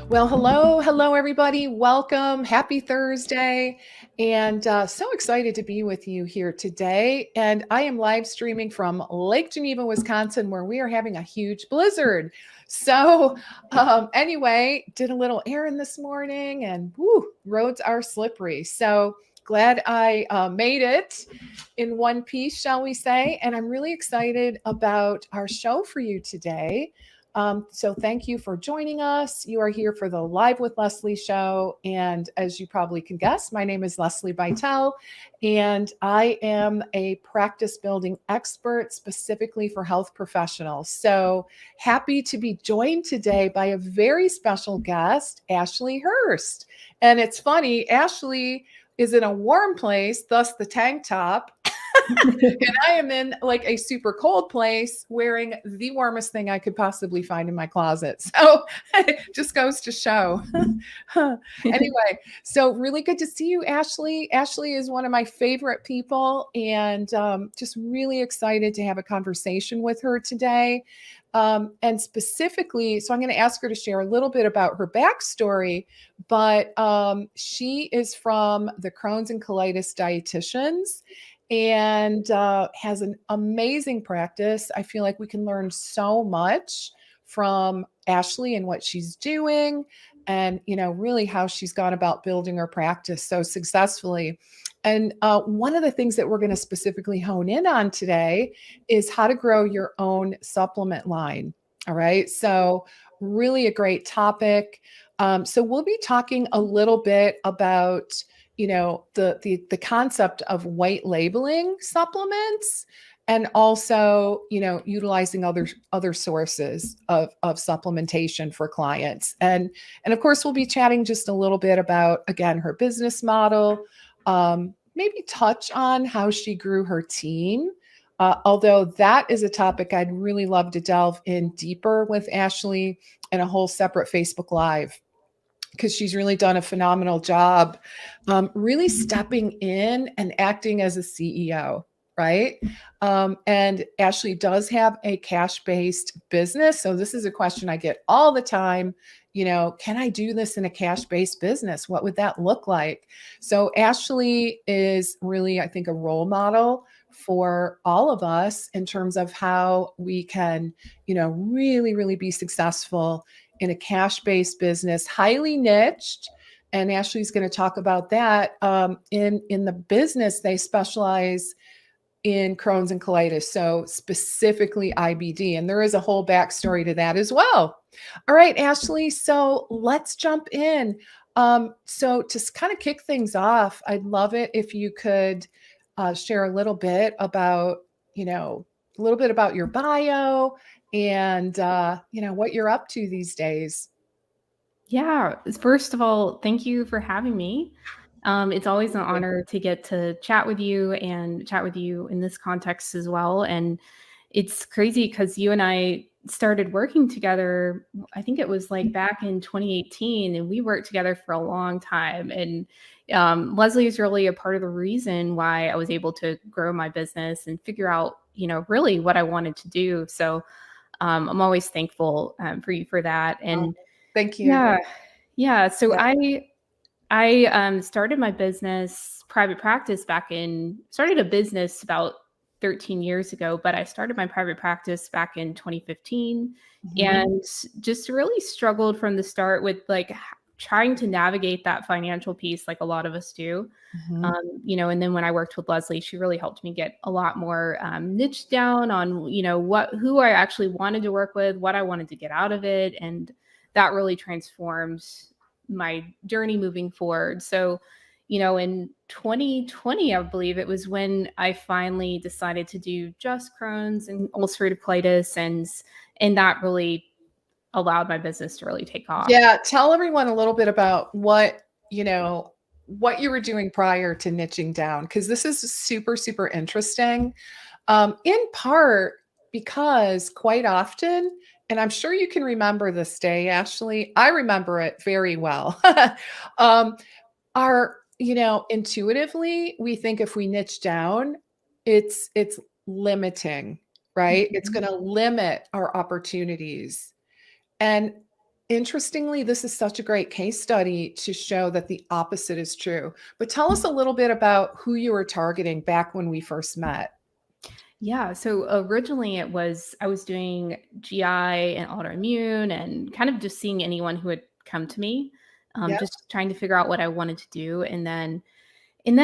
Well, hello, everybody. Welcome. Happy Thursday. And so excited to be with you here today. And I am live streaming from Lake Geneva, Wisconsin, where we are having a huge blizzard. Anyway, did a little errand this morning and woo, roads are slippery. So glad I made it in one piece, shall we say. And I'm really excited about our show for you today. So thank you for joining us. You are here for the Live with Lesli show. And as you probably can guess, my name is Lesli Bitel, and I am a practice building expert specifically for health professionals. So happy to be joined today by a very special guest, Ashley Hurst. And it's funny, Ashley is in a warm place, thus the tank top. And I am in like a super cold place wearing the warmest thing I could possibly find in my closet. So it just goes to show. Anyway, so really good to see you, Ashley. Ashley is one of my favorite people and just really excited to have a conversation with her today. And specifically, so I'm going to ask her to share a little bit about her backstory, but she is from the Crohn's and Colitis Dietitians and has an amazing practice. I feel like we can learn so much from Ashley and what she's doing and, really how she's gone about building her practice so successfully. And one of the things that we're going to specifically hone in on today is how to grow your own supplement line. All right. So really a great topic. So we'll be talking a little bit about the concept of white labeling supplements and also utilizing other sources of supplementation for clients, and of course we'll be chatting just a little bit about, again, her business model, maybe touch on how she grew her team, although that is a topic I'd really love to delve in deeper with Ashley in a whole separate Facebook Live, because she's really done a phenomenal job really stepping in and acting as a CEO, right? And Ashley does have a cash-based business. So this is a question I get all the time. Can I do this in a cash-based business? What would that look like? So Ashley is really, I think, a role model for all of us in terms of how we can, really, really be successful in a cash-based business, highly niched. And Ashley's going to talk about that. In the business, they specialize in Crohn's and colitis, so specifically IBD. And there is a whole backstory to that as well. All right, Ashley, so let's jump in. So to kind of kick things off, I'd love it if you could share a little bit about, your bio and, what you're up to these days. Yeah. First of all, thank you for having me. It's always an honor to get to chat with you and chat with you in this context as well. And it's crazy because you and I started working together, I think it was like back in 2018, and we worked together for a long time. And Lesli is really a part of the reason why I was able to grow my business and figure out, really what I wanted to do. So I'm always thankful for you for that. And thank you. yeah. So I started my business, private practice started a business about 13 years ago, but I started my private practice back in 2015 and just really struggled from the start with trying to navigate that financial piece like a lot of us do. And then when I worked with Lesli, she really helped me get a lot more niche down on, who I actually wanted to work with, what I wanted to get out of it. And that really transformed my journey moving forward. So, in 2020, I believe it was when I finally decided to do just Crohn's and ulcerative colitis, and that really allowed my business to really take off. Yeah, tell everyone a little bit about what you were doing prior to niching down, because this is super, super interesting. In part because quite often, and I'm sure you can remember this day, Ashley, I remember it very well. Intuitively, we think if we niche down, it's limiting, right? It's going to limit our opportunities. And interestingly, this is such a great case study to show that the opposite is true. But tell us a little bit about who you were targeting back when we first met. Yeah. So originally I was doing GI and autoimmune and kind of just seeing anyone who would come to me, Yeah. just trying to figure out what I wanted to do. And then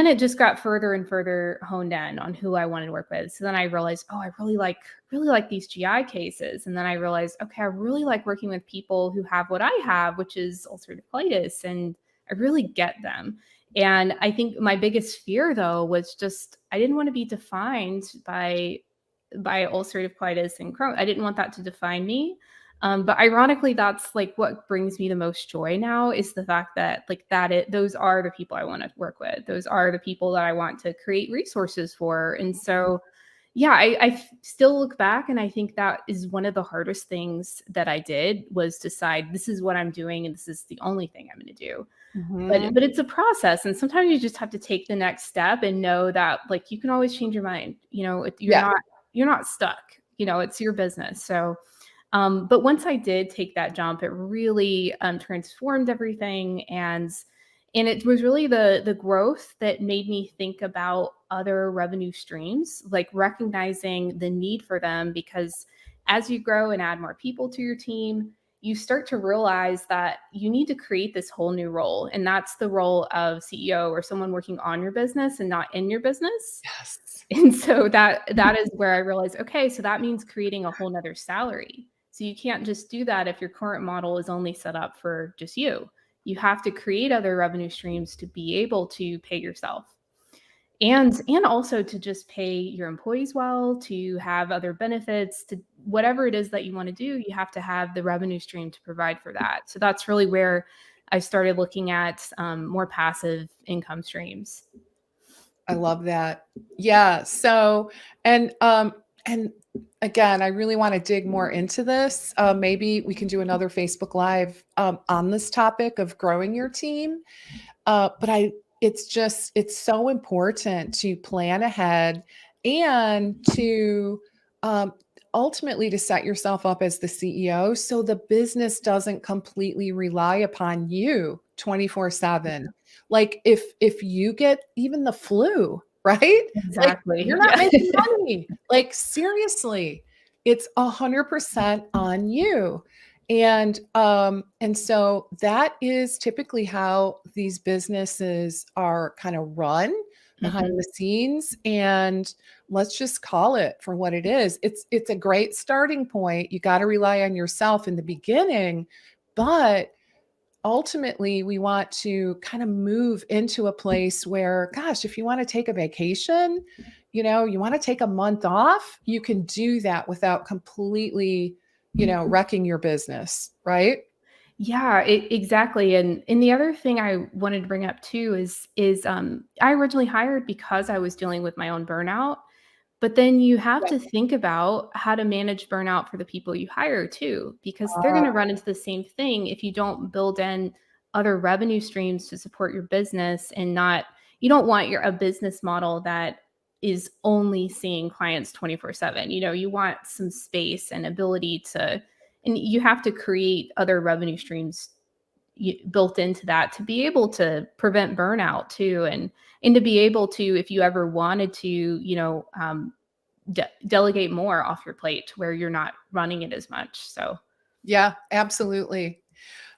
it just got further and further honed in on who I wanted to work with. So then I realized, oh, I really like these GI cases. And then I realized, okay, I really like working with people who have what I have, which is ulcerative colitis, and I really get them. And I think my biggest fear though was just I didn't want to be defined by ulcerative colitis and Crohn. I didn't want that to define me. But ironically, that's like what brings me the most joy now is the fact that those are the people I want to work with. Those are the people that I want to create resources for. And so, yeah, I still look back and I think that is one of the hardest things that I did was decide this is what I'm doing and this is the only thing I'm going to do. Mhm. But it's a process, and sometimes you just have to take the next step and know that like you can always change your mind. You know, Yeah. you're not stuck. You know, it's your business. So but once I did take that jump, it really transformed everything, and it was really the growth that made me think about other revenue streams, like recognizing the need for them. Because as you grow and add more people to your team, you start to realize that you need to create this whole new role, and that's the role of CEO or someone working on your business and not in your business. Yes. And so that is where I realized, okay, so that means creating a whole nother salary. So you can't just do that if your current model is only set up for just you. You have to create other revenue streams to be able to pay yourself. And also to just pay your employees well, to have other benefits, to whatever it is that you want to do, you have to have the revenue stream to provide for that. So that's really where I started looking at more passive income streams. I love that. Yeah. So, and again, I really want to dig more into this. Maybe we can do another Facebook Live on this topic of growing your team. But it's so important to plan ahead and to um, ultimately to set yourself up as the CEO so the business doesn't completely rely upon you 24/7. Like if you get even the flu, right? Like Exactly. you're not Yeah. making money. Like seriously, it's 100% on you. And so that is typically how these businesses are kind of run behind the Mhm. scenes, and let's just call it for what it is. It's a great starting point. You got to rely on yourself in the beginning, but ultimately we want to kind of move into a place where, gosh, if you want to take a vacation, you want to take a month off, you can do that without completely, wrecking your business, right? Yeah, exactly. And the other thing I wanted to bring up too is I originally hired because I was dealing with my own burnout. But then you have Yeah. to think about how to manage burnout for the people you hire too, because they're Uh, going to run into the same thing if you don't build in other revenue streams to support your business and not, you don't want a business model that is only seeing clients 24/7. You know, you want some space and ability to, and you have to create other revenue streams built into that to be able to prevent burnout too, and to be able to, if you ever wanted to, delegate more off your plate to where you're not running it as much. So, yeah, absolutely.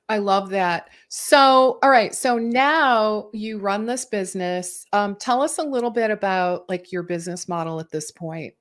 I love that. So, all right. So now you run this business. Tell us a little bit about like your business model at this point.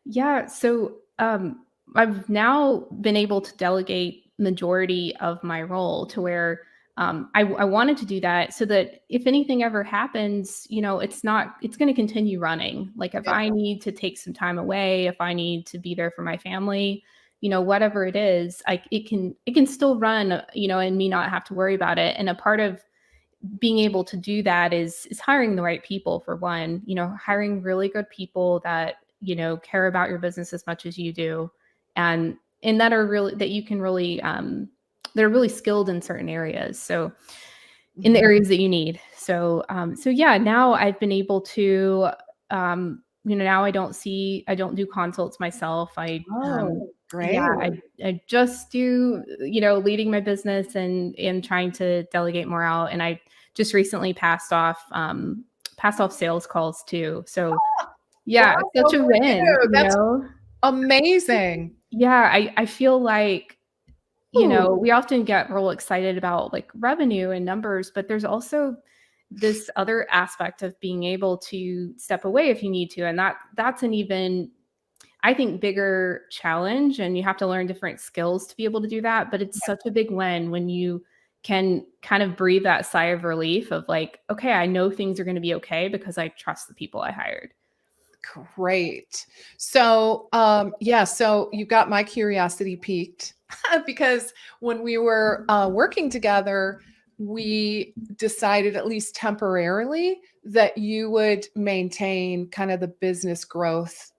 yeah, so I've now been able to delegate majority of my role to where I wanted to do that so that if anything ever happens, it's going to continue running. Like if Yeah. I need to take some time away, if I need to be there for my family, whatever it is, it can still run, and me not have to worry about it. And a part of being able to do that is hiring the right people for one, hiring really good people that, care about your business as much as you do, and that are really that you can really that are really skilled in certain areas. So in the Mhm. areas that you need. So yeah, now I've been able to now I don't do consults myself. Oh. Great. Yeah, I just do, leading my business and trying to delegate more out. And I just recently passed off sales calls too. So yeah, it's such Bravo a for win, you. That's amazing. Yeah, I feel like, Ooh, we often get real excited about like revenue and numbers, but there's also this other aspect of being able to step away if you need to. And that's an even, I think, bigger challenge. And you have to learn different skills to be able to do that. But it's such a big win when you can kind of breathe that sigh of relief of like, okay, I know things are going to be okay because I trust the people I hired. great. So, yeah, so you got my curiosity piqued because when we were working together, we decided, at least temporarily, that you would maintain kind of the business growth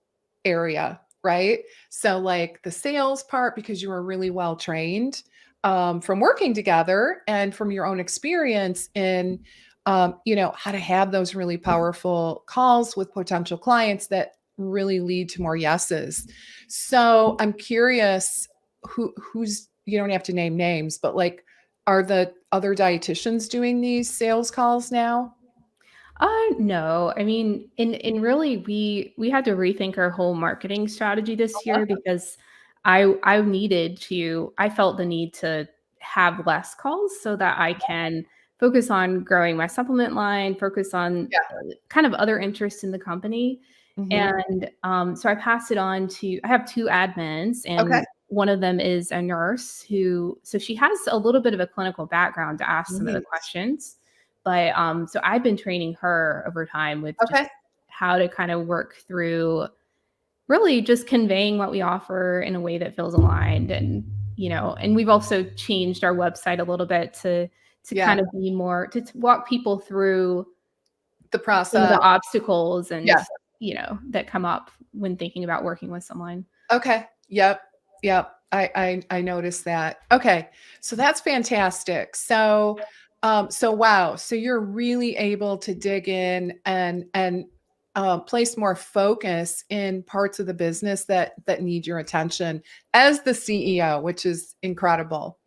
area, right? So, like the sales part, because you were really well trained from working together and from your own experience in how to have those really powerful calls with potential clients that really lead to more yeses. So I'm curious, who's, you don't have to name names, but like, are the other dietitians doing these sales calls now? No. I mean, in really we had to rethink our whole marketing strategy this year because I felt the need to have less calls so that I can focus on growing my supplement line, focus on Yeah. kind of other interests in the company. Mhm. And so I passed it on to, I have two admins, Okay. and one of them is a nurse so she has a little bit of a clinical background to ask some of the Neat. questions. But so I've been training her over time with just Okay. how to kind of work through really just conveying what we offer in a way that feels aligned. And, and we've also changed our website a little bit to kind Yeah. of be more to walk people through The some of process. the obstacles and, Yeah. that come up when thinking about working with someone. Okay. Yep. Yep. I noticed that. Okay. So that's fantastic. So wow. So you're really able to dig in and place more focus in parts of the business that need your attention as the CEO, which is incredible.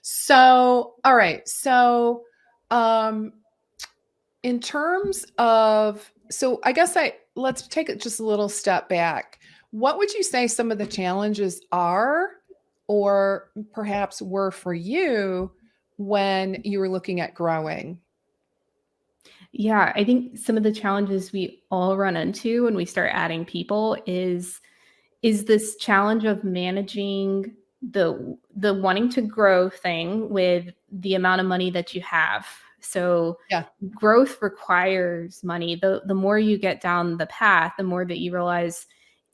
So, all right. So, um, in terms of, so I guess let's take it just a little step back. What would you say some of the challenges are, or perhaps were for you when you were looking at growing? Yeah, I think some of the challenges we all run into when we start adding people is this challenge of managing the wanting to grow thing with the amount of money that you have. So Yeah. growth requires money. The more you get down the path, the more that you realize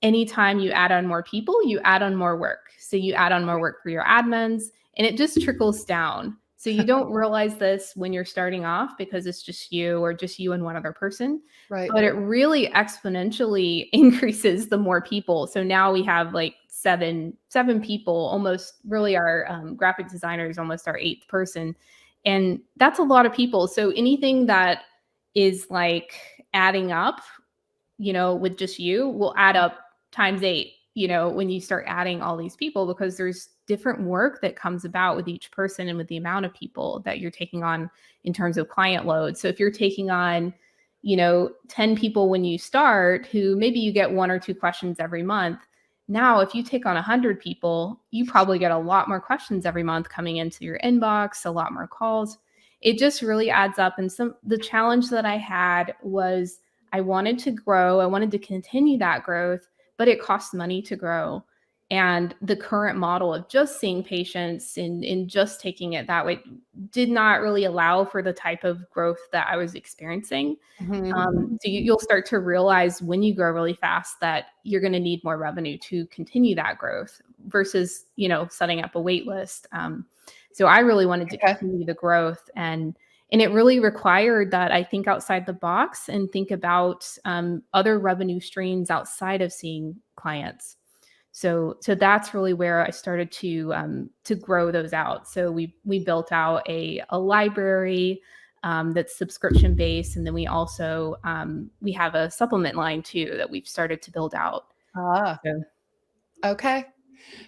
anytime you add on more people, you add on more work. So you add on more work for your admins, and it just trickles down. So you don't realize this when you're starting off because it's just you or just you and one other person, Right. but it really exponentially increases the more people. So now we have like seven people, almost really our graphic designer is almost our eighth person. And that's a lot of people. So anything that is like adding up, with just you will add up times eight, when you start adding all these people, because there's different work that comes about with each person and with the amount of people that you're taking on in terms of client load. So if you're taking on, 10 people when you start, who maybe you get one or two questions every month. Now, if you take on 100 people, you probably get a lot more questions every month coming into your inbox, a lot more calls. It just really adds up. And the challenge that I had was I wanted to grow, I wanted to continue that growth, but it costs money to grow. And the current model of just seeing patients and just taking it that way did not really allow for the type of growth that I was experiencing. Mhm. So you'll start to realize when you grow really fast that you're going to need more revenue to continue that growth versus, setting up a wait list. So I really wanted to Okay. continue the growth, and it really required that I think outside the box and think about other revenue streams outside of seeing clients. So that's really where I started to grow those out. So we built out a library that's subscription based, and then we also we have a supplement line too that we've started to build out. Ah, So okay.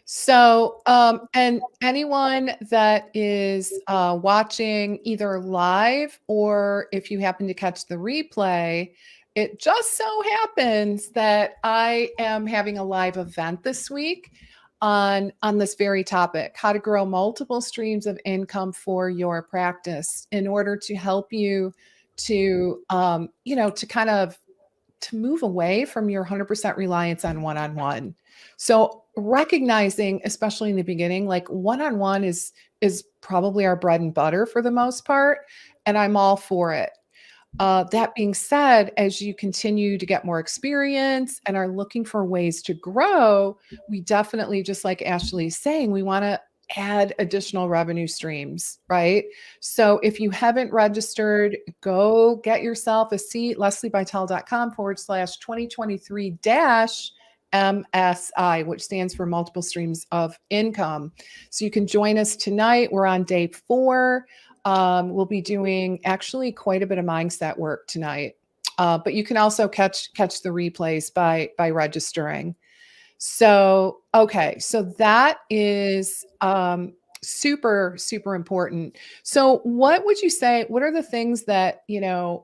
So, and anyone that is watching either live or if you happen to catch the replay, it just so happens that I am having a live event this week on this very topic, how to grow multiple streams of income for your practice in order to help you to to kind of to move away from your 100% reliance on one-on-one. So recognizing, especially in the beginning, like one-on-one is probably our bread and butter for the most part, and I'm all for it. That being said, as you continue to get more experience and are looking for ways to grow, we definitely, just like Ashley's saying, we want to add additional revenue streams, right? So if you haven't registered, go get yourself a seat, lesliebitel.com/2023 dash MSI, which stands for multiple streams of income. So you can join us tonight. We're on day 4. We'll be doing actually quite a bit of mindset work tonight. But you can also catch the replays by registering. So, okay. So that is super, super important. So what would you say, what are the things that,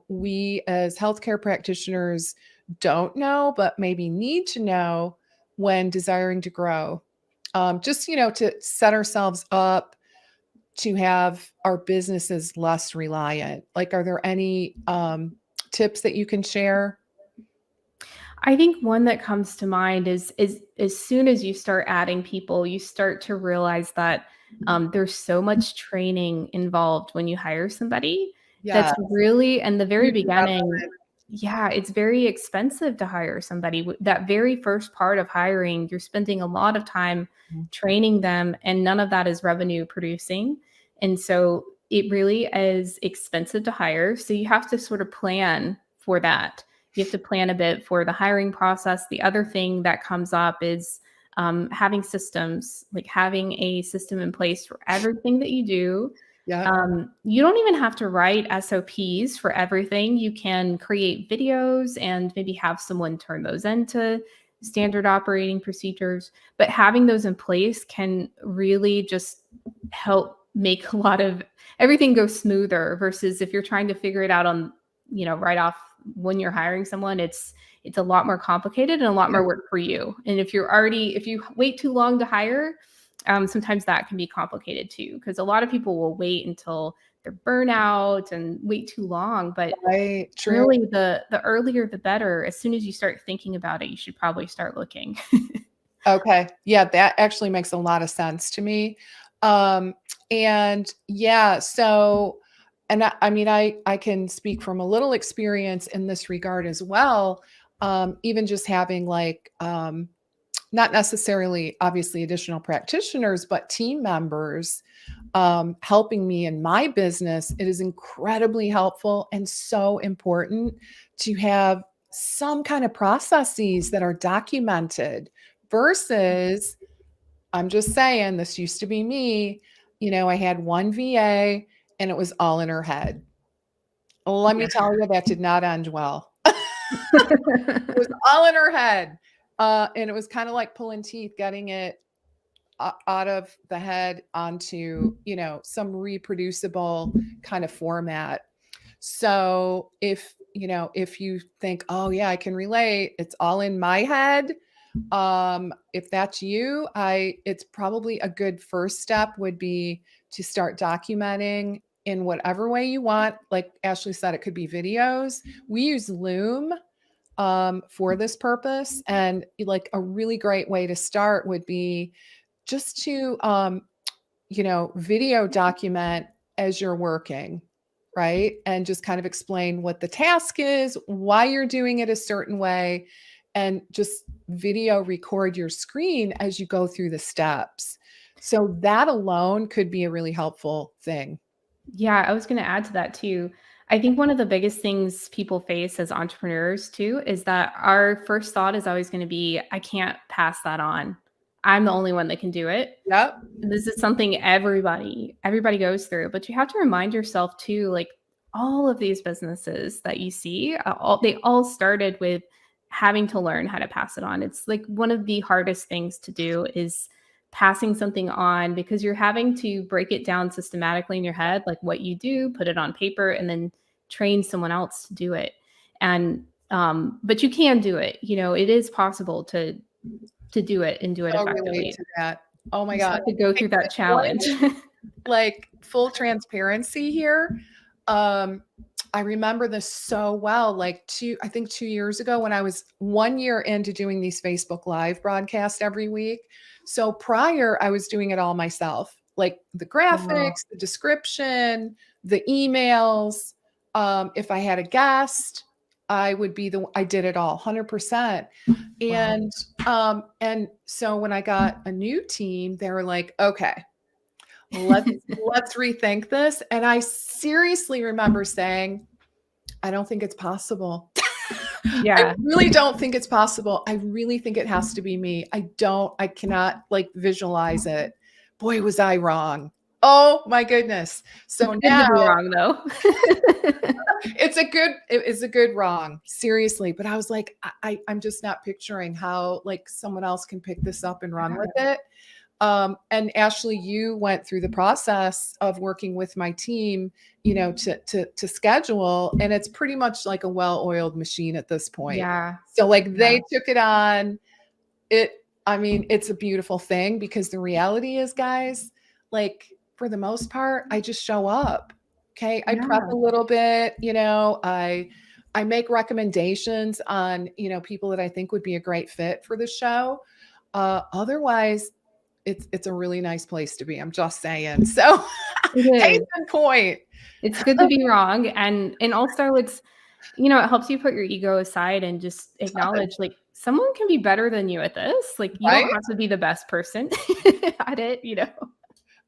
we as healthcare practitioners don't know, but maybe need to know when desiring to grow? Just, to set ourselves up to have our businesses less reliant. Like, are there any tips that you can share? I think one that comes to mind is as soon as you start adding people, you start to realize that there's so much training involved when you hire somebody. Yeah. That's really, in the very Huge beginning, investment. yeah, it's very expensive to hire somebody. That very first part of hiring, you're spending a lot of time training them, and none of that is revenue producing. And so it really is expensive to hire. So you have to sort of plan for that. You have to plan a bit for the hiring process. The other thing that comes up is having systems, like having a system in place for everything that you do. Yeah. You don't even have to write SOPs for everything. You can create videos and maybe have someone turn those into standard operating procedures. But having those in place can really just help make a lot of everything go smoother versus if you're trying to figure it out on, right off when you're hiring someone, it's a lot more complicated and a lot more work for you. And if you wait too long to hire, sometimes that can be complicated too, because a lot of people will wait until they're burnout and wait too long. But Right. True. really, the earlier the better. As soon as you start thinking about it, you should probably start looking. Okay. Yeah, that actually makes a lot of sense to me. And yeah, so, and I mean, I can speak from a little experience in this regard as well. Even just having like, not necessarily obviously additional practitioners, but team members helping me in my business, it is incredibly helpful and so important to have some kind of processes that are documented versus, I'm just saying, this used to be me. I had one VA and it was all in her head. Let me tell you, that did not end well. It was all in her head. And it was kind of like pulling teeth, getting it out of the head onto, some reproducible kind of format. So if you think, oh yeah, I can relate, it's all in my head. If that's you, it's probably a good first step would be to start documenting in whatever way you want. Like Ashley said, it could be videos. We use Loom for this purpose. And like a really great way to start would be just to, video document as you're working, right? And just kind of explain what the task is, why you're doing it a certain way, and just video record your screen as you go through the steps. So that alone could be a really helpful thing. Yeah, I was going to add to that too. I think one of the biggest things people face as entrepreneurs too is that our first thought is always going to be, I can't pass that on. I'm the only one that can do it. Yep. This is something everybody goes through, but you have to remind yourself too, like all of these businesses that you see, they all started with having to learn how to pass it on. It's like one of the hardest things to do is passing something on, because you're having to break it down systematically in your head, like what you do, put it on paper, and then train someone else to do it. And but you can do it. It is possible to do it and do it So relate effectively. to that. Oh my You just God. have to go through that challenge. Like full transparency here. I remember this so well, like I think 2 years ago, when I was 1 year into doing these Facebook Live broadcasts every week. So prior, I was doing it all myself, like the Wow. graphics, the description, the emails. If I had a guest, I did it all 100%. Wow. And so when I got a new team, they were like, okay, let's rethink this. And I seriously remember saying, I don't think it's possible. I Yeah. really don't think it's possible. I really think it has to be me. I cannot like visualize it. Boy, was I wrong. Oh my goodness. So It's good now to be wrong, though. it is a good wrong, seriously. But I was like, I'm just not picturing how like someone else can pick this up and run with it. And Ashley, you went through the process of working with my team, to schedule, and it's pretty much like a well-oiled machine at this point. Yeah. So like Yeah. they took it on. I mean, it's a beautiful thing, because the reality is, guys, like for the most part, I just show up. Okay. I prep Yeah. a little bit, I make recommendations on, people that I think would be a great fit for the show. Otherwise, it's a really nice place to be. I'm just saying. So It case is. in point. It's good to be wrong. And also it helps you put your ego aside and just acknowledge, like, someone can be better than you at this. Like, you Right? don't have to be the best person at it.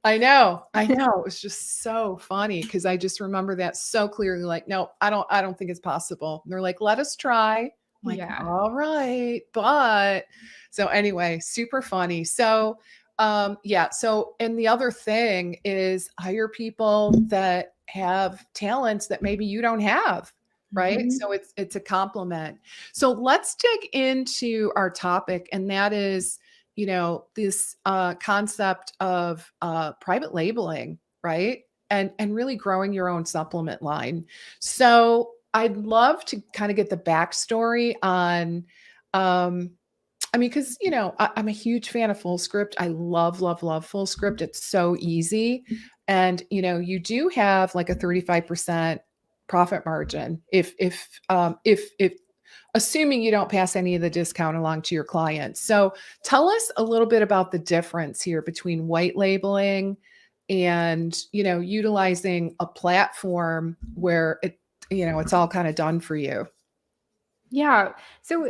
I know. It was just so funny, because I just remember that so clearly. Like, no, I don't think it's possible. And they're like, let us try. I'm like, Yeah. all right. But so anyway, super funny. So yeah. So, and the other thing is hire people that have talents that maybe you don't have. Right. Mhm. So it's a compliment. So let's dig into our topic, and that is, this concept of private labeling, right? And really growing your own supplement line. So I'd love to kind of get the backstory on, I mean, because I'm a huge fan of full script. I love, love, love full script. It's so easy. And you do have like a 35% profit margin if assuming you don't pass any of the discount along to your clients. So tell us a little bit about the difference here between white labeling and, utilizing a platform where it's all kind of done for you. Yeah. So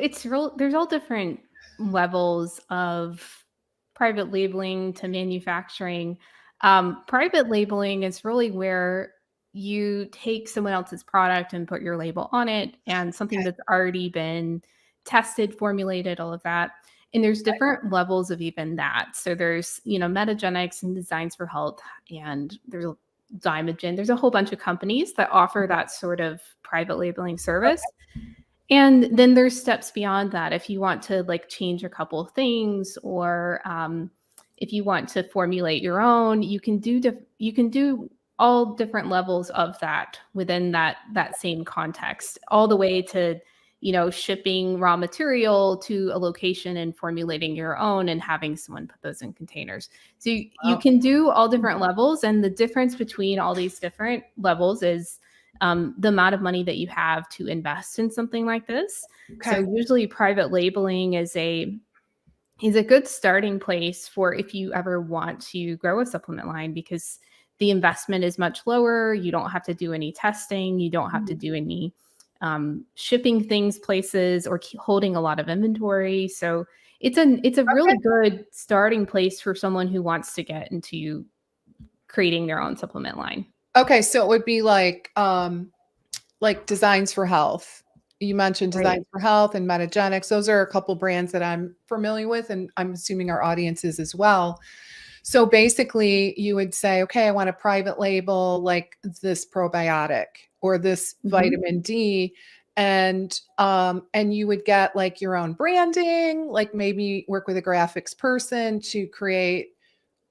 there's all different levels of private labeling to manufacturing. Private labeling is really where you take someone else's product and put your label on it, and something Okay. that's already been tested, formulated, all of that. And there's different levels of even that. So there's, Metagenics and Designs for Health, and there's Diamogen. There's a whole bunch of companies that offer that sort of private labeling service. And then there's steps beyond that. If you want to like change a couple of things, or if you want to formulate your own, you can do all different levels of that within that same context, all the way to shipping raw material to a location and formulating your own and having someone put those in containers. So you Wow. can do all different levels, and the difference between all these different levels is the amount of money that you have to invest in something like this. Okay. So usually private labeling is a good starting place for if you ever want to grow a supplement line, because the investment is much lower. You don't have to do any testing. You don't have to do any shipping things places or holding a lot of inventory. So it's a really good starting place for someone who wants to get into creating their own supplement line. Okay, so it would be like Designs for Health. You mentioned Right. Designs for Health and Metagenics. Those are a couple brands that I'm familiar with, and I'm assuming our audience is as well. So basically, you would say, okay, I want a private label like this probiotic or this Mhm. vitamin D, and you would get like your own branding, like maybe work with a graphics person to create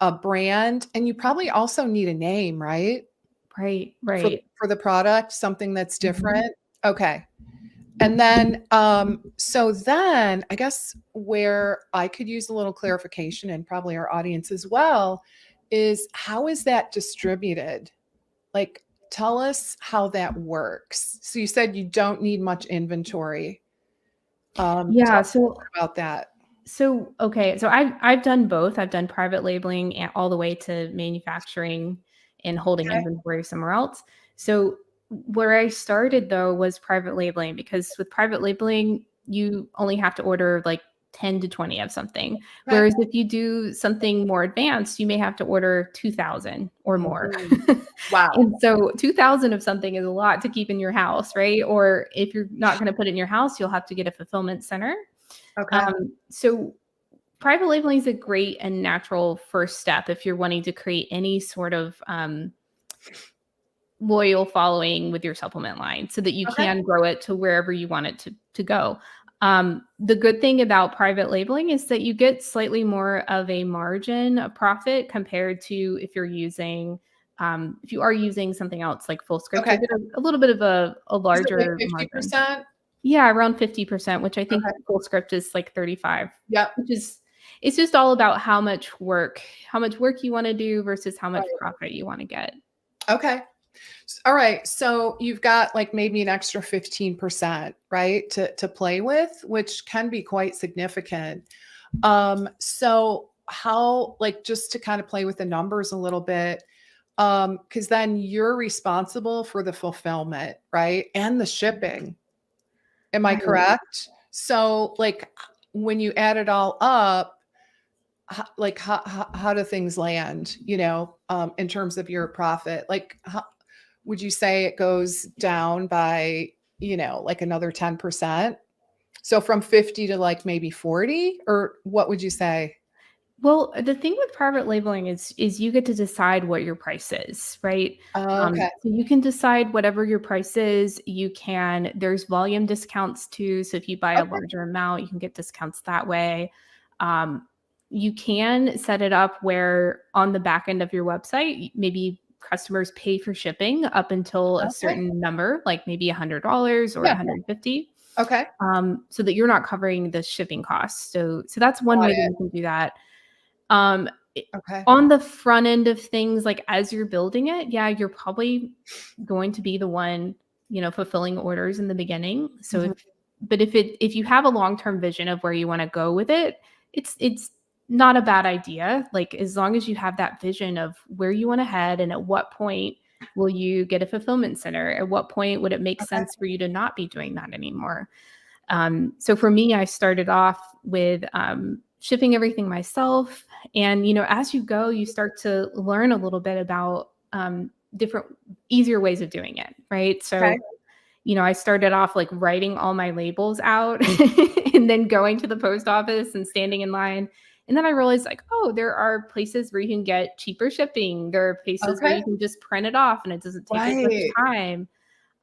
a brand, and you probably also need a name, right? Right, For right. for the product, something that's Mhm. different. Okay. And then so then I guess where I could use a little clarification, and probably our audience as well, is how is that distributed? Like, tell us how that works. So you said you don't need much inventory. Yeah, Tell me so more about that. okay, so I've done both. I've done private labeling and all the way to manufacturing and holding Okay. inventory somewhere else. So where I started though was private labeling, because with private labeling, you only have to order like 10 to 20 of something. Okay. Whereas if you do something more advanced, you may have to order 2,000 or more. Mm, wow. And so 2,000 of something is a lot to keep in your house, right? Or if you're not going to put it in your house, you'll have to get a fulfillment center. Okay. So private labeling is a great and natural first step if you're wanting to create any sort of loyal following with your supplement line, so that you Okay. can grow it to wherever you want it to go. The good thing about private labeling is that you get slightly more of a margin of profit compared to if you are using something else like full script, Okay. you'll get a little bit of a Is it like larger margin. 50%? Yeah, around 50%, which I think Okay. full script is like 35, Yep. which is it's just all about how much work you wanna do versus how much Right. profit you wanna get. Okay. All right. So you've got like maybe an extra 15%, right? To play with, which can be quite significant. So how, like, just to kind of play with the numbers a little bit, because then you're responsible for the fulfillment, right? And the shipping. Am I Right. correct? So like when you add it all up, like how do things land, in terms of your profit? Like how, would you say it goes down by, like another 10%? So from 50 to like maybe 40, or what would you say? Well, the thing with private labeling is you get to decide what your price is, right? Okay. So you can decide whatever your price is. There's volume discounts too. So if you buy a Okay. larger amount, you can get discounts that way. Um, you can set it up where on the back end of your website, maybe customers pay for shipping up until a Okay. certain number, like maybe $100 or Yeah. 150, Okay. so that you're not covering the shipping costs. So that's one Got way that it. you can do that. Um, it Okay. On the front end of things, like, as you're building it, yeah, you're probably going to be the one, fulfilling orders in the beginning. So Mhm. if you have a long-term vision of where you wanna go with it, it's not a bad idea. Like, as long as you have that vision of where you wanna head and at what point will you get a fulfillment center, at what point would it make Okay. sense for you to not be doing that anymore? So for me, I started off with shipping everything myself. And, as you go, you start to learn a little bit about different, easier ways of doing it. Right. Okay. So, I started off like writing all my labels out and then going to the post office and standing in line. And then I realized, like, oh, there are places where you can get cheaper shipping. There are places where Okay. you can just print it off and it doesn't take as much Right.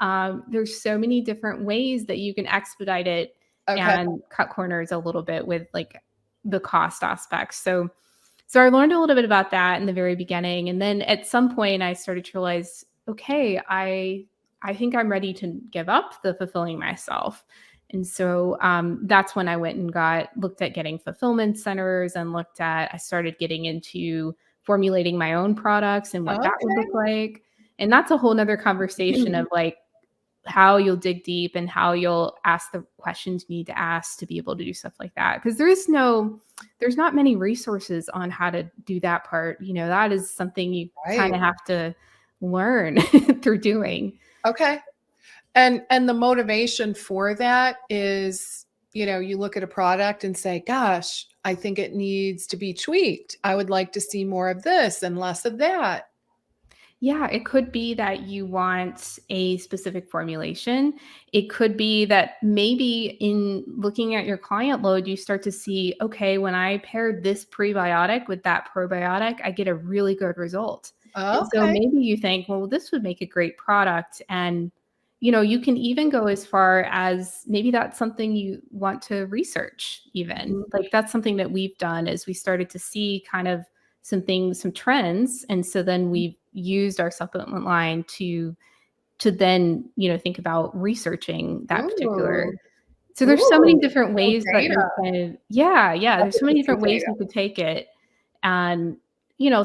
time. There's so many different ways that you can expedite it Okay. and cut corners a little bit with like the cost aspects. So I learned a little bit about that in the very beginning, and then at some point I started to realize, okay, I think I'm ready to give up the fulfilling myself. And so that's when I went and looked at getting fulfillment centers, and I started getting into formulating my own products and what that would look Okay. like. And that's a whole nother conversation of like how you'll dig deep and how you'll ask the questions you need to ask to be able to do stuff like that. Because there's not many resources on how to do that part. That is something you kind Right. of have to learn through doing. Okay. And the motivation for that is, you look at a product and say, gosh, I think it needs to be tweaked. I would like to see more of this and less of that. Yeah, it could be that you want a specific formulation. It could be that maybe in looking at your client load, you start to see, okay, when I pair this prebiotic with that probiotic, I get a really good result. And so Okay. maybe you think, well, this would make a great product. And you can even go as far as maybe that's something you want to research even. Like that's something that we've done is we started to see kind of some things, some trends. And so then we've used our supplement line to then, think about researching that particular. Ooh. So there's so many Ooh. different No ways that data. you can, yeah, there's so many Efficacy different ways data. you could take it. And,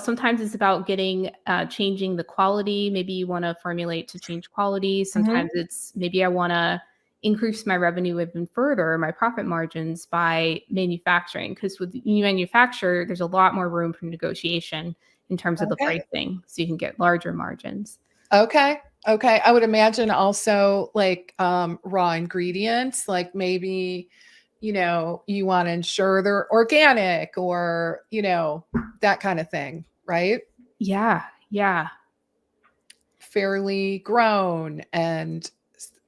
sometimes it's about changing the quality. Maybe you want to formulate to change quality. Sometimes it's maybe I want to increase my revenue even further, my profit margins by manufacturing. Because with you manufacture, there's a lot more room for negotiation in terms of the Okay. pricing. So you can get larger margins. Okay. Okay. I would imagine also like raw ingredients, like maybe, you want to ensure they're organic or, that kind of thing, right? Yeah. Yeah. Fairly grown and,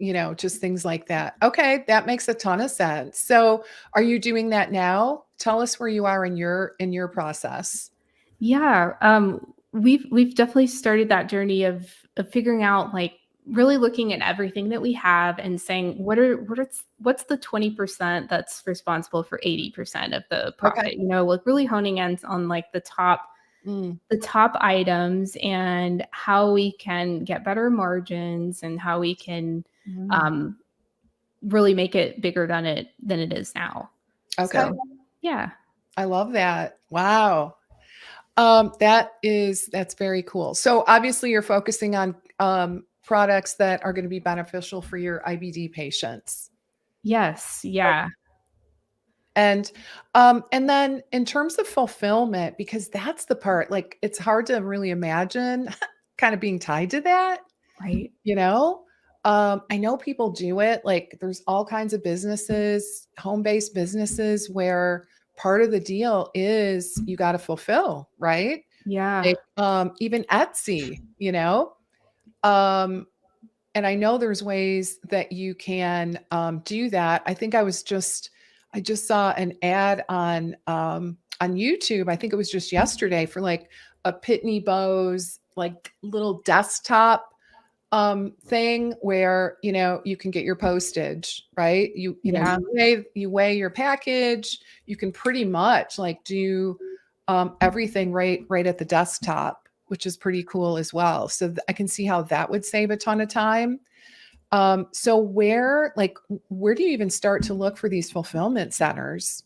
just things like that. Okay. That makes a ton of sense. So are you doing that now? Tell us where you are in your process. Yeah, we've definitely started that journey of figuring out like really looking at everything that we have and saying what's the 20% that's responsible for 80% of the Okay. profit. Like really honing in on like Mm, the top items and how we can get better margins and how we can mm. um, really make it bigger than it is now. Okay. So yeah. I love that. Wow. That's very cool. So obviously you're focusing on products that are going to be beneficial for your IBD patients. Yes. Yeah. And then in terms of fulfillment, because that's the part, like it's hard to really imagine kind of being tied to that, Right. you know? I know people do it. Like there's all kinds of businesses, home-based businesses where part of the deal is you got to fulfill, right? Yeah. Like, even Etsy, Um, and I know there's ways that you can do that. I just saw an ad on YouTube. I think it was just yesterday for like a Pitney Bowes like little desktop thing where you can get your postage, right? Yeah. You weigh your package. You can pretty much like do everything right at the desktop, which is pretty cool as well. So I can see how that would save a ton of time. So where do you even start to look for these fulfillment centers?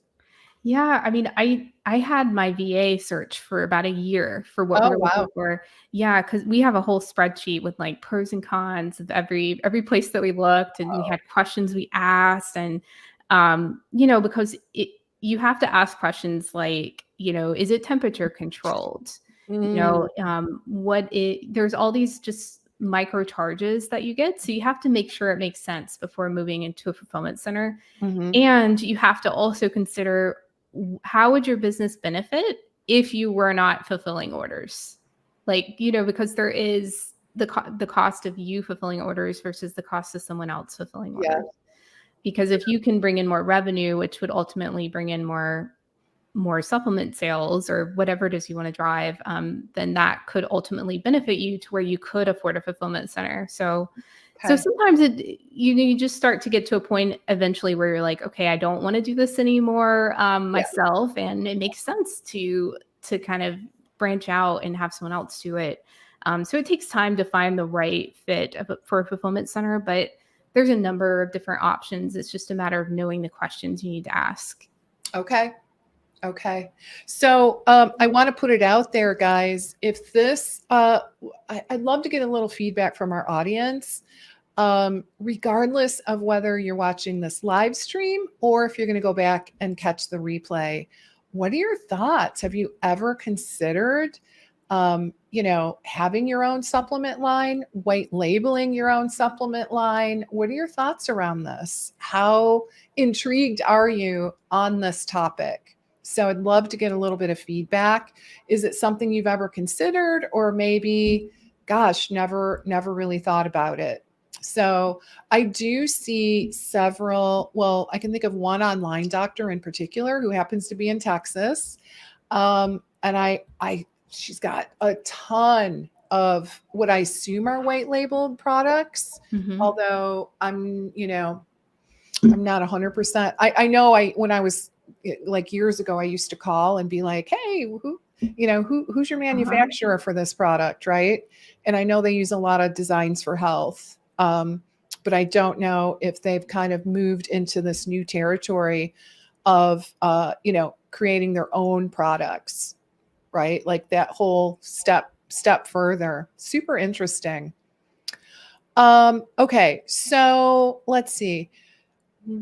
Yeah, I mean, I had my VA search for about a year for what Oh we're looking wow. for. Yeah, because we have a whole spreadsheet with like pros and cons of every place that we looked, and we had questions we asked, and because you have to ask questions like, is it temperature controlled? Mm, There's all these just micro charges that you get, so you have to make sure it makes sense before moving into a fulfillment center. mhm. And you have to also consider how would your business benefit if you were not fulfilling orders? Like, because there is the cost of you fulfilling orders versus the cost of someone else fulfilling Yeah. orders. Because if you can bring in more revenue, which would ultimately bring in more supplement sales or whatever it is you want to drive, then that could ultimately benefit you to where you could afford a fulfillment center. So Okay. sometimes you just start to get to a point eventually where you're like, okay, I don't want to do this anymore Yeah. myself, and it makes sense to kind of branch out and have someone else do it. So it takes time to find the right fit for a fulfillment center, but there's a number of different options. It's just a matter of knowing the questions you need to ask. Okay. Okay. So I want to put it out there, guys. If this, I'd love to get a little feedback from our audience, regardless of whether you're watching this live stream or if you're going to go back and catch the replay. What are your thoughts? Have you ever considered, having your own supplement line, white labeling your own supplement line? What are your thoughts around this? How intrigued are you on this topic? So I'd love to get a little bit of feedback. Is it something you've ever considered, or maybe, gosh, never really thought about it? So I do see several, well, I can think of one online doctor in particular who happens to be in Texas. And she's got a ton of what I assume are white labeled products. Mm-hmm. Although I'm not 100%. I know when I was like years ago, I used to call and be like, hey, who's your manufacturer for this product, right? And I know they use a lot of designs for health, but I don't know if they've kind of moved into this new territory of, creating their own products, right? Like that whole step further. Super interesting. Okay, so let's see.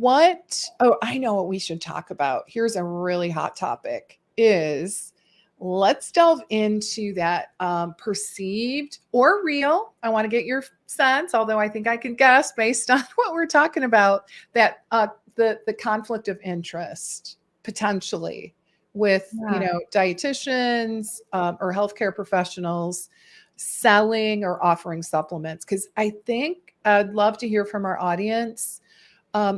I know what we should talk about. Here's a really hot topic is let's delve into that perceived or real. I want to get your sense, although I think I can guess based on what we're talking about, that the conflict of interest potentially with, dietitians or healthcare professionals selling or offering supplements. Because I think I'd love to hear from our audience.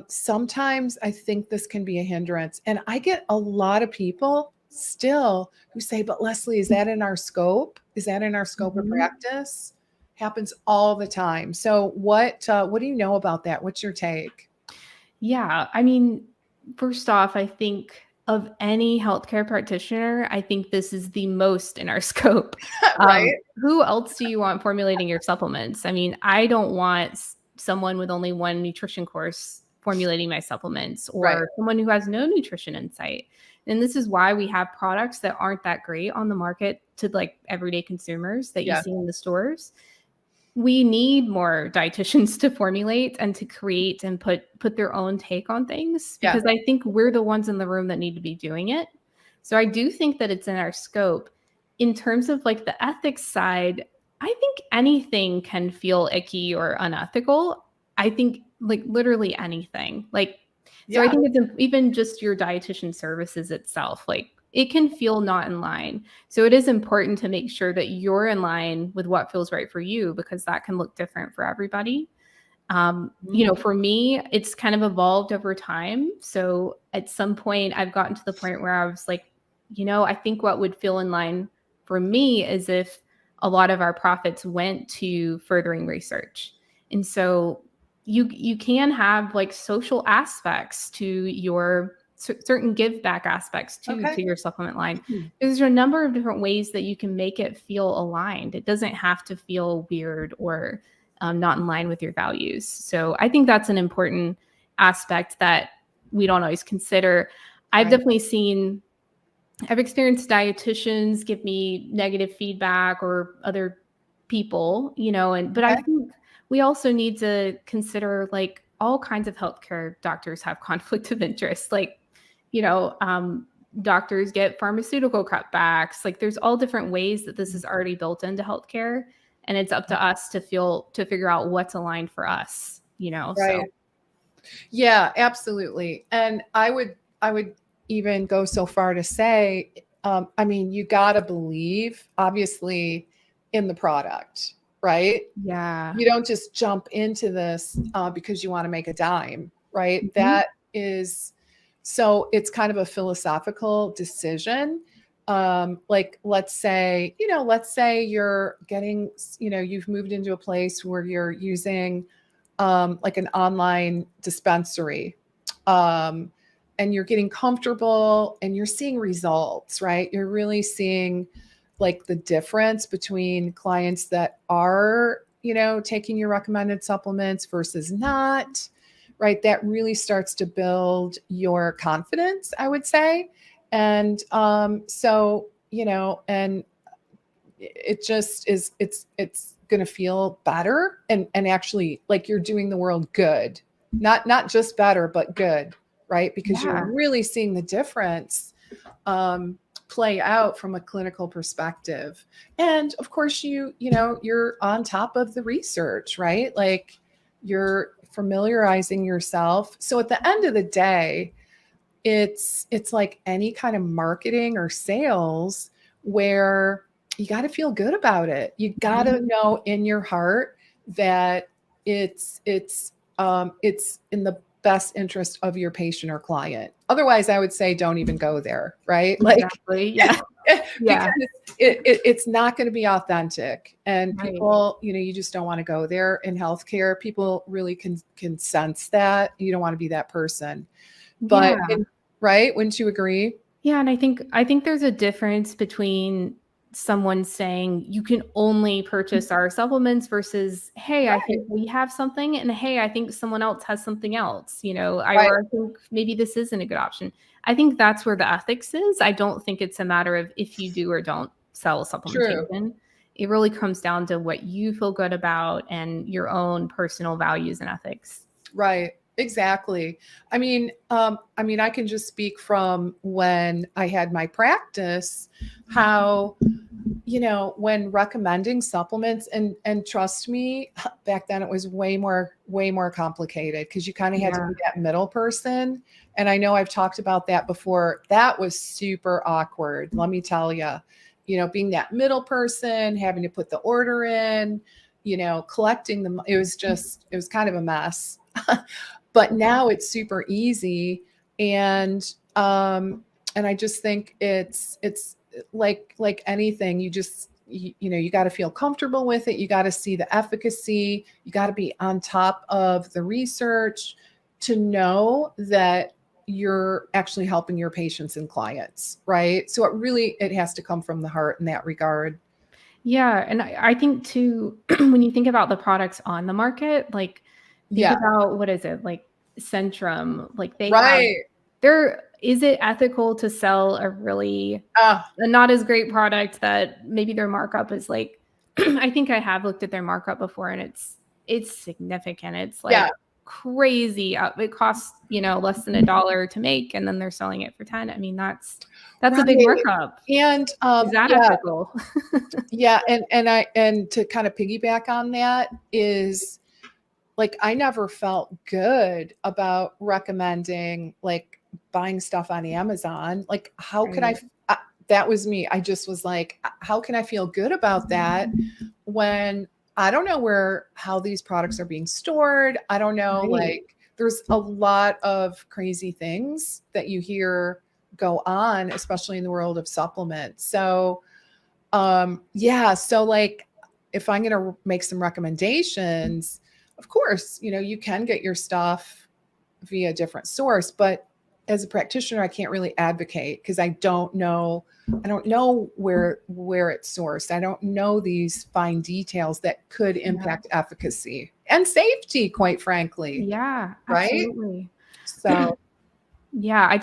Sometimes I think this can be a hindrance. And I get a lot of people still who say, but Lesli, is that in our scope? Is that in our scope of practice? Happens all the time. So what do you know about that? What's your take? Yeah. I mean, first off, I think of any healthcare practitioner, I think this is the most in our scope. Right. Who else do you want formulating your supplements? I mean, I don't want someone with only one nutrition course formulating my supplements, or someone who has no nutrition insight. And this is why we have products that aren't that great on the market to like everyday consumers that you see in the stores. We need more dietitians to formulate and to create and put their own take on things, because I think we're the ones in the room that need to be doing it. So I do think that it's in our scope. In terms of like the ethics side, I think anything can feel icky or unethical. I think like literally anything. So I think it's even just your dietitian services itself. Like it can feel not in line. So it is important to make sure that you're in line with what feels right for you, because that can look different for everybody. For me, it's kind of evolved over time. So at some point I've gotten to the point where I was like, I think what would feel in line for me is if a lot of our profits went to furthering research. And so you can have like social aspects to your certain give back aspects to your supplement line. There's a number of different ways that you can make it feel aligned. It doesn't have to feel weird or not in line with your values. So I think that's an important aspect that we don't always consider. I've experienced dietitians give me negative feedback, or other people, but I think we also need to consider like all kinds of healthcare doctors have conflict of interest. Like, doctors get pharmaceutical cutbacks. Like there's all different ways that this is already built into healthcare, and it's up to us to figure out what's aligned for us, Right. So. Yeah, absolutely. And I would even go so far to say, you got to believe obviously in the product, right? Yeah. You don't just jump into this because you want to make a dime, right? Mm-hmm. That is, so it's kind of a philosophical decision. Like let's say you're getting, you've moved into a place where you're using like an online dispensary, and you're getting comfortable and you're seeing results, right? You're really seeing like the difference between clients that are, taking your recommended supplements versus not, right? That really starts to build your confidence, I would say. And and it just is, it's going to feel better and actually like you're doing the world good, not just better, but good, right? Because you're really seeing the difference play out from a clinical perspective. And of course, you're on top of the research, right? Like you're familiarizing yourself. So at the end of the day, it's like any kind of marketing or sales where you got to feel good about it. You got to know in your heart that it's in the best interest of your patient or client. Otherwise, I would say don't even go there, right? Exactly. Yeah. Because it's not going to be authentic, and Right. people, you just don't want to go there in healthcare. People really can sense that you don't want to be that person. But right, wouldn't you agree? Yeah, and I think there's a difference between someone saying you can only purchase our supplements versus, hey, I think we have something, and hey, I think someone else has something else, or I think maybe this isn't a good option. I think that's where the ethics is. I don't think it's a matter of if you do or don't sell supplementation. True. It really comes down to what you feel good about and your own personal values and ethics. Right. Exactly. I mean, I can just speak from when I had my practice, how, when recommending supplements, and trust me, back then it was way more complicated, because you kind of had to be that middle person. And I know I've talked about that before. That was super awkward. Let me tell you, being that middle person, having to put the order in, collecting them. It was kind of a mess. But now it's super easy. And I just think it's like anything, you got to feel comfortable with it. You got to see the efficacy. You got to be on top of the research to know that you're actually helping your patients and clients, right? So it has to come from the heart in that regard. Yeah. And I think too, when you think about the products on the market, like think about, what is it? Like Centrum, like they have, is it ethical to sell a really a not as great product that maybe their markup is like, I think I have looked at their markup before, and it's significant. It's like crazy. It costs, less than $1 to make, and then they're selling it for 10. I mean, that's a big markup. And is that ethical? And to kind of piggyback on that is, like, I never felt good about recommending, like, buying stuff on Amazon. Like, how could that was me. I just was like, how can I feel good about that when I don't know how these products are being stored? I don't know, like, there's a lot of crazy things that you hear go on, especially in the world of supplements. So, so like, if I'm going to make some recommendations, of course, you can get your stuff via a different source, but as a practitioner, I can't really advocate, because I don't know where it's sourced. I don't know these fine details that could impact efficacy and safety, quite frankly. Yeah, right. Absolutely. So yeah, I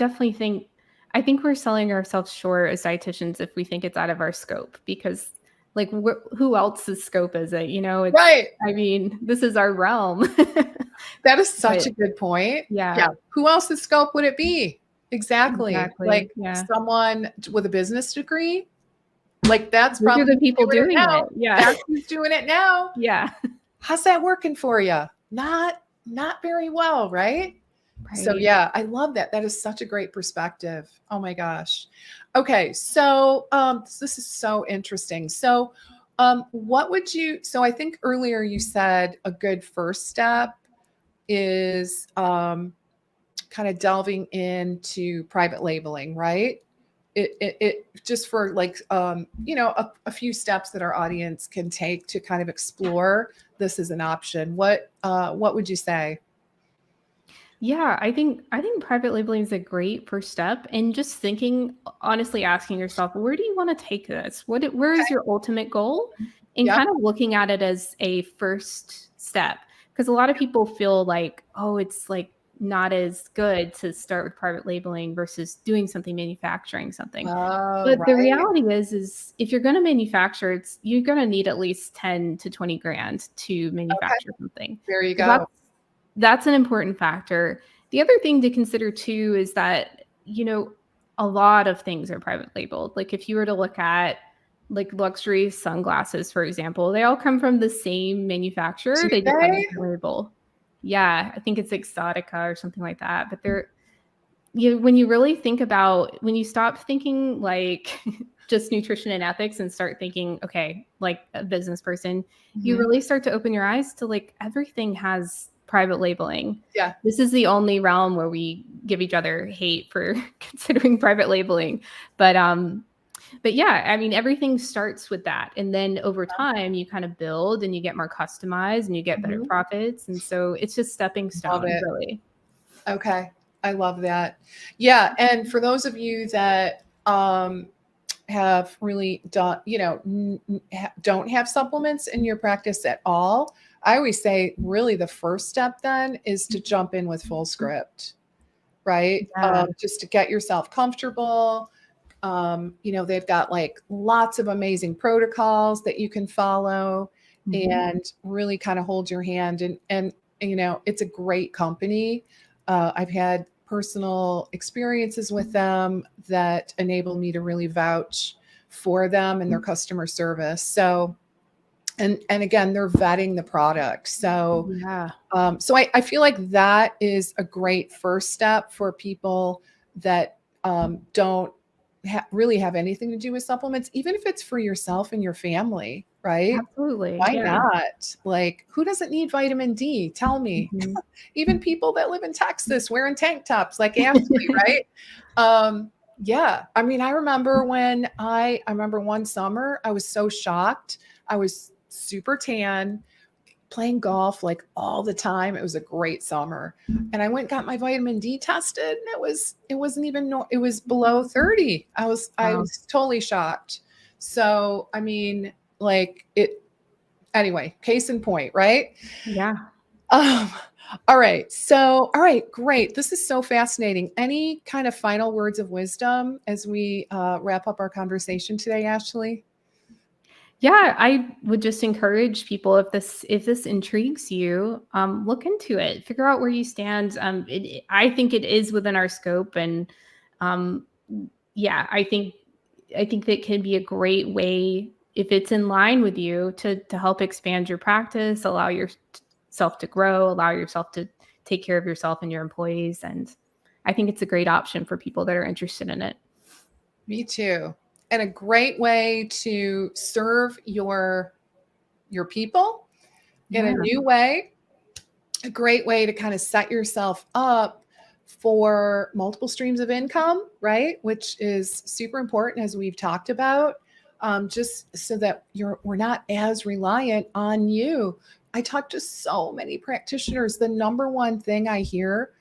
think we're selling ourselves short as dietitians if we think it's out of our scope, because like who else's scope is it? It's, I mean, this is our realm. That is such a good point. Yeah. Who else's scope would it be? Exactly. Like someone with a business degree. Like, that's probably the people doing it. Yeah. That's who's doing it now. Yeah. How's that working for you? Not very well, right? So yeah, I love that. That is such a great perspective. Oh my gosh. Okay. So this is so interesting. So so I think earlier you said a good first step is kind of delving into private labeling, right? It just for like, a few steps that our audience can take to kind of explore this as an option. What would you say? Yeah, I think private labeling is a great first step, and just thinking, honestly, asking yourself, where do you want to take this? Where is your ultimate goal? And kind of looking at it as a first step, because a lot of people feel like, oh, it's like not as good to start with private labeling versus doing something, manufacturing something. But the reality is if you're going to manufacture, you're going to need at least 10 to 20 grand to manufacture something. There you go. That's an important factor. The other thing to consider too is that, a lot of things are private labeled. Like if you were to look at like luxury sunglasses, for example, they all come from the same manufacturer. They just have a different label. Yeah, I think it's Exotica or something like that. But when you really think about, when you stop thinking like just nutrition and ethics and start thinking, okay, like a business person, you really start to open your eyes to like everything has private labeling. Yeah. This is the only realm where we give each other hate for considering private labeling. But yeah, I mean, everything starts with that. And then over time, you kind of build and you get more customized and you get better profits. And so it's just stepping stone, really. Okay. I love that. Yeah. And for those of you that have really done, don't have supplements in your practice at all, I always say really the first step then is to jump in with full script, right? Yeah. Just to get yourself comfortable. They've got like lots of amazing protocols that you can follow and really kind of hold your hand. And it's a great company. I've had personal experiences with them that enable me to really vouch for them and their customer service. So, and again, they're vetting the product. So, Yeah. So I feel like that is a great first step for people that don't really have anything to do with supplements, even if it's for yourself and your family, right? Absolutely. Why Yeah. not? Like, who doesn't need vitamin D? Tell me. Even people that live in Texas wearing tank tops like Ashley, right? Yeah. I mean, I remember I remember one summer, I was so shocked. I was super tan, playing golf like all the time. It was a great summer. And I went and got my vitamin D tested and it wasn't even, it was below 30. I was totally shocked. So, I mean, anyway, case in point, right? Yeah. All right. So, all right, great. This is so fascinating. Any kind of final words of wisdom as we wrap up our conversation today, Ashley? Yeah, I would just encourage people, if this intrigues you, look into it, figure out where you stand. I think it is within our scope, and yeah, I think that can be a great way, if it's in line with you, to help expand your practice, allow yourself to grow, allow yourself to take care of yourself and your employees, and I think it's a great option for people that are interested in it. Me too. And a great way to serve your people in a new way, a great way to kind of set yourself up for multiple streams of income, right? Which is super important, as we've talked about, just so that we're not as reliant on you. I talk to so many practitioners. The number one thing I hear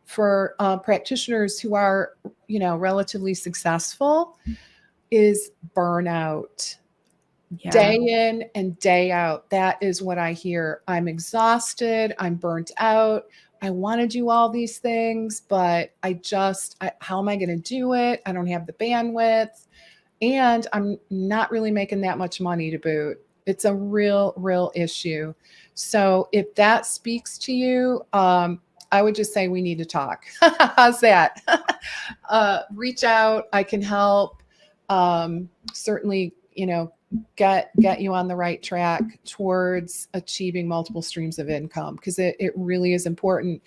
for practitioners who are, relatively successful is burnout. Yeah. Day in and day out. That is what I hear. I'm exhausted. I'm burnt out. I want to do all these things, but how am I going to do it? I don't have the bandwidth, and I'm not really making that much money to boot. It's a real issue. So if that speaks to you, I would just say we need to talk. How's that? Reach out. I can help. Certainly, get you on the right track towards achieving multiple streams of income, because it really is important.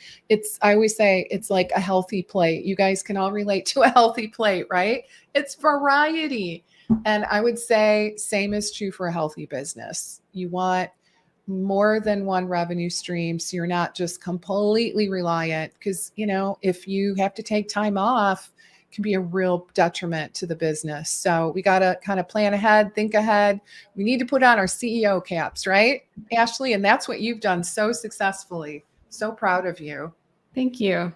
I always say it's like a healthy plate. You guys can all relate to a healthy plate, right? It's variety. And I would say same is true for a healthy business. You want more than one revenue stream, so you're not just completely reliant, because if you have to take time off, it can be a real detriment to the business. So we got to kind of plan ahead, think ahead. We need to put on our CEO caps, right, Ashley? And that's what you've done so successfully. So proud of you. Thank you.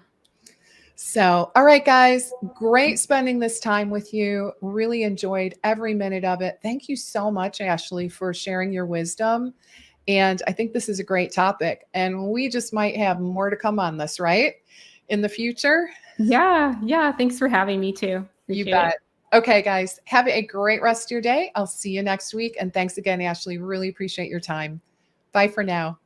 So, all right, guys, great spending this time with you. Really enjoyed every minute of it. Thank you so much, Ashley, for sharing your wisdom. And I think this is a great topic, and we just might have more to come on this, right, in the future. Yeah. Thanks for having me too. Appreciate You bet. it. Okay, guys, have a great rest of your day. I'll see you next week. And thanks again, Ashley. Really appreciate your time. Bye for now.